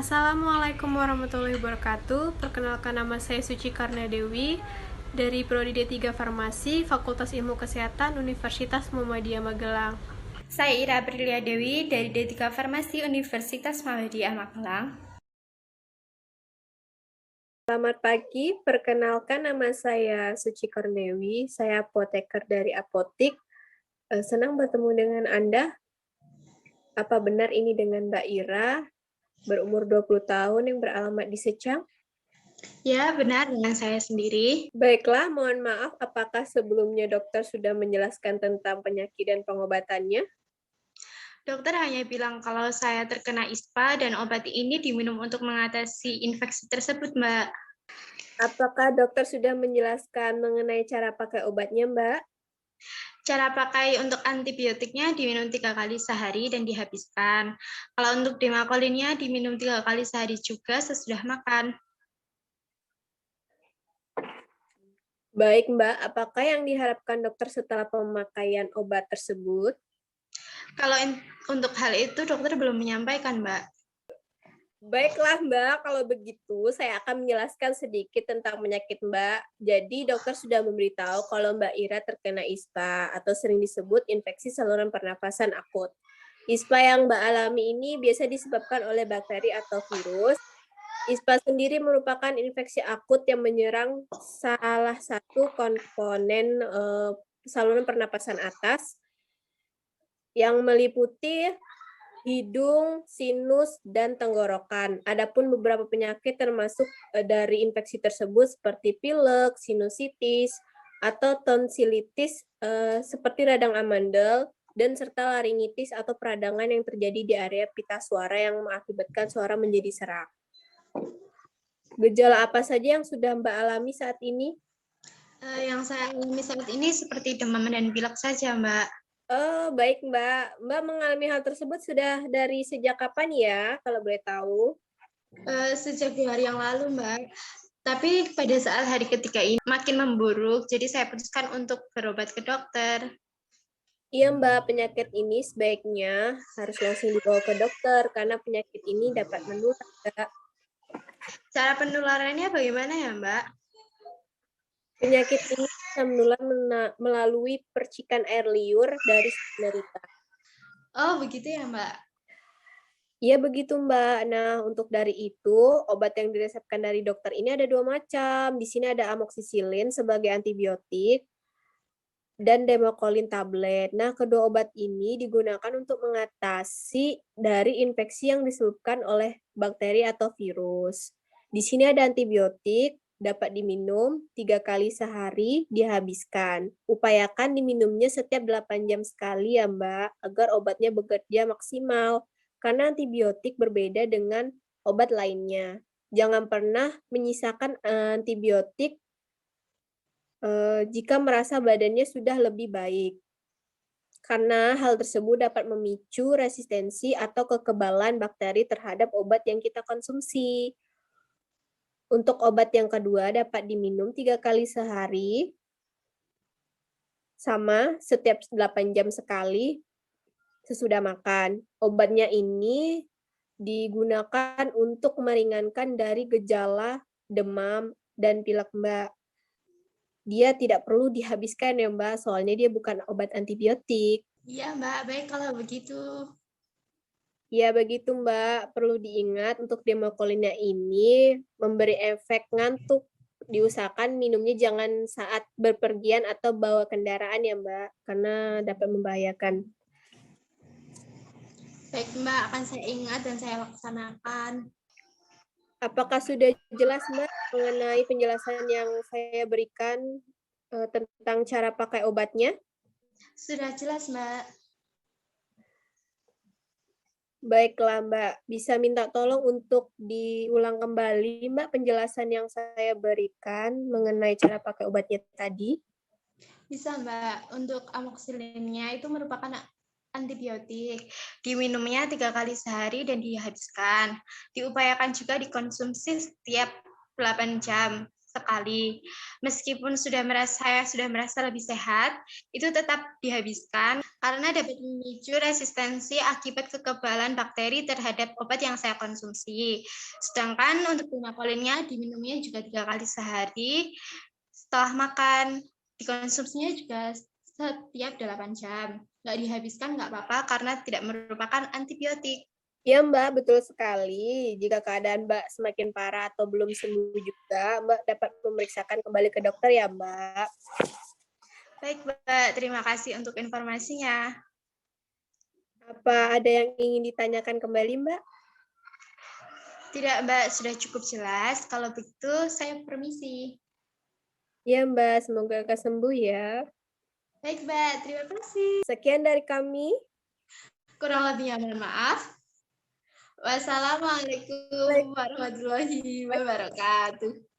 Assalamualaikum warahmatullahi wabarakatuh. Perkenalkan, nama saya Suci Karna Dewi dari Prodi D3 Farmasi, Fakultas Ilmu Kesehatan, Universitas Muhammadiyah Magelang. Saya Ira Aprilia Dewi dari D3 Farmasi Universitas Muhammadiyah Magelang. Selamat pagi, perkenalkan nama saya Suci Karnewi, saya apoteker dari Apotik. Senang bertemu dengan Anda. Apa benar ini dengan Mbak Ira, berumur 20 tahun yang beralamat di Secang? Ya, benar dengan saya sendiri. Baiklah, mohon maaf, apakah sebelumnya dokter sudah menjelaskan tentang penyakit dan pengobatannya? Dokter hanya bilang kalau saya terkena ISPA dan obat ini diminum untuk mengatasi infeksi tersebut, Mbak. Apakah dokter sudah menjelaskan mengenai cara pakai obatnya, Mbak? Cara pakai untuk antibiotiknya diminum 3 kali sehari dan dihabiskan. Kalau untuk demakolinnya diminum 3 kali sehari juga sesudah makan. Baik, Mbak. Apakah yang diharapkan dokter setelah pemakaian obat tersebut? Kalau untuk hal itu dokter belum menyampaikan, Mbak. Baiklah, Mbak. Kalau begitu, saya akan menjelaskan sedikit tentang penyakit Mbak. Jadi, dokter sudah memberitahu kalau Mbak Ira terkena ISPA atau sering disebut infeksi saluran pernafasan akut. ISPA yang Mbak alami ini biasa disebabkan oleh bakteri atau virus. ISPA sendiri merupakan infeksi akut yang menyerang salah satu komponen saluran pernapasan atas yang meliputi hidung, sinus, dan tenggorokan. Adapun beberapa penyakit termasuk dari infeksi tersebut seperti pilek, sinusitis, atau tonsilitis seperti radang amandel, dan serta laringitis atau peradangan yang terjadi di area pita suara yang mengakibatkan suara menjadi serak. Gejala apa saja yang sudah Mbak alami saat ini? Yang saya alami saat ini seperti demam dan pilek saja, Mbak. Oh, baik Mbak. Mbak mengalami hal tersebut sudah dari sejak kapan ya, kalau boleh tahu? Sejak 2 hari yang lalu, Mbak. Tapi pada saat hari ketiga ini makin memburuk, jadi saya putuskan untuk berobat ke dokter. Iya Mbak, penyakit ini sebaiknya harus langsung dibawa ke dokter karena penyakit ini dapat menular, Mbak. Cara penularannya bagaimana ya, Mbak? Penyakit ini bisa menular melalui percikan air liur dari penderita. Oh, begitu ya, Mbak. Iya begitu Mbak. Nah, untuk dari itu, obat yang diresepkan dari dokter ini ada 2 macam. Di sini ada amoksisilin sebagai antibiotik dan demokolin tablet. Nah, kedua obat ini digunakan untuk mengatasi dari infeksi yang disebabkan oleh bakteri atau virus. Di sini ada antibiotik, dapat diminum 3 kali sehari, dihabiskan. Upayakan diminumnya setiap 8 jam sekali ya Mbak, agar obatnya bekerja maksimal. Karena antibiotik berbeda dengan obat lainnya. Jangan pernah menyisakan antibiotik jika merasa badannya sudah lebih baik, karena hal tersebut dapat memicu resistensi atau kekebalan bakteri terhadap obat yang kita konsumsi. Untuk obat yang kedua dapat diminum 3 kali sehari, sama setiap 8 jam sekali sesudah makan. Obatnya ini digunakan untuk meringankan dari gejala demam dan pilek Mbak. Dia tidak perlu dihabiskan ya Mbak, soalnya dia bukan obat antibiotik. Iya, Mbak. Baik kalau begitu. Ya begitu Mbak, perlu diingat untuk demokolinnya ini memberi efek ngantuk. Diusahakan minumnya jangan saat berpergian atau bawa kendaraan ya Mbak, karena dapat membahayakan. Baik, Mbak. Akan saya ingat dan saya laksanakan. Apakah sudah jelas Mbak mengenai penjelasan yang saya berikan tentang cara pakai obatnya? Sudah jelas, Mbak. Baiklah Mbak, bisa minta tolong untuk diulang kembali Mbak penjelasan yang saya berikan mengenai cara pakai obatnya tadi? Bisa, Mbak. Untuk amoksilinnya itu merupakan antibiotik. Diminumnya 3 kali sehari dan dihabiskan. Diupayakan juga dikonsumsi setiap 8 jam sekali. Meskipun saya sudah merasa lebih sehat, itu tetap dihabiskan karena dapat memicu resistensi akibat kekebalan bakteri terhadap obat yang saya konsumsi. Sedangkan untuk primakolinnya diminumnya juga 3 kali sehari setelah makan. Dikonsumsinya juga setiap 8 jam. Nggak dihabiskan nggak apa-apa karena tidak merupakan antibiotik. Ya Mbak, betul sekali. Jika keadaan Mbak semakin parah atau belum sembuh juga, Mbak dapat memeriksakan kembali ke dokter ya Mbak. Baik Mbak, terima kasih untuk informasinya. Apa ada yang ingin ditanyakan kembali Mbak? Tidak Mbak, sudah cukup jelas. Kalau begitu saya permisi. Ya Mbak, semoga Kakak sembuh ya. Baik Mbak, terima kasih. Sekian dari kami. Kurang lebihnya mohon maaf. Wassalamualaikum warahmatullahi wabarakatuh.